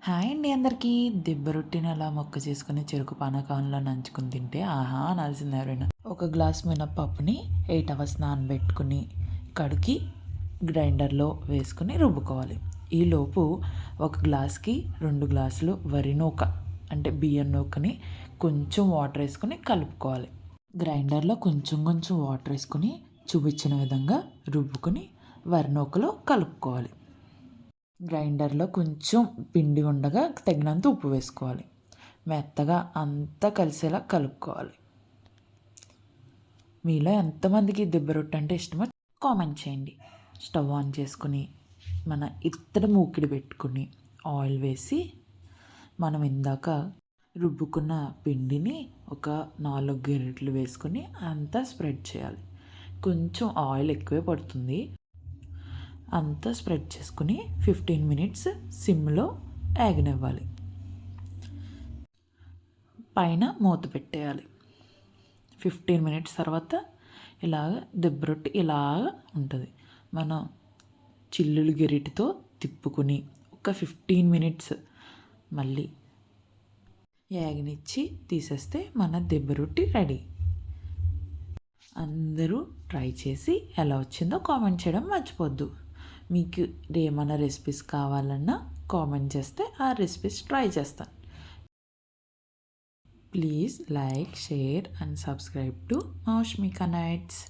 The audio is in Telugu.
హాయ్ అండి అందరికీ. దిబ్బ రొట్టెని అలా మొక్క చేసుకొని చెరుకు పానకంలో నంచుకొని తింటే ఆహా అనాల్సింది ఎవరైనా. ఒక గ్లాస్ మినపప్పుని 8 అవర్స్ నానబెట్టుకుని కడిగి గ్రైండర్లో వేసుకుని రుబ్బుకోవాలి. ఈలోపు ఒక గ్లాస్కి 2 గ్లాసులు వరి నూక అంటే బియ్యం నూకని కొంచెం వాటర్ వేసుకుని కలుపుకోవాలి. గ్రైండర్లో కొంచెం కొంచెం వాటర్ వేసుకుని చూపించిన విధంగా రుబ్బుకొని వరి నూకలో కలుపుకోవాలి. గ్రైండర్లో కొంచెం పిండి ఉండగా తగినంత ఉప్పు వేసుకోవాలి. మెత్తగా అంతా కలిసేలా కలుపుకోవాలి. మీలో ఎంతమందికి దిబ్బ రొట్టె అంటే ఇష్టమో కామెంట్ చేయండి. స్టవ్ ఆన్ చేసుకుని మన ఇత్తడి మూకిడి పెట్టుకుని ఆయిల్ వేసి మనం ఇందాక రుబ్బుకున్న పిండిని ఒక 4 గరిటెలు వేసుకుని అంతా స్ప్రెడ్ చేయాలి. కొంచెం ఆయిల్ ఎక్కువే పడుతుంది. అంతా స్ప్రెడ్ చేసుకుని 15 మినిట్స్ సిమ్లో ఆగనివ్వాలి. పైన మూత పెట్టేయాలి. 15 మినిట్స్ తర్వాత ఇలాగ దిబ్బ రొట్టె ఇలాగ ఉంటుంది. మనం చిల్లులు గరిటెతో తిప్పుకుని ఒక 15 మినిట్స్ మళ్ళీ యాగనిచ్చి తీసేస్తే మన దిబ్బ రొట్టె రెడీ. అందరూ ట్రై చేసి ఎలా వచ్చిందో కామెంట్ చేయడం మర్చిపోద్దు. మీకు ఏమైనా రెసిపీస్ కావాలన్నా కామెంట్ చేస్తే ఆ రెసిపీస్ ట్రై చేస్తాను. Please like, share and subscribe to Moushmika nights.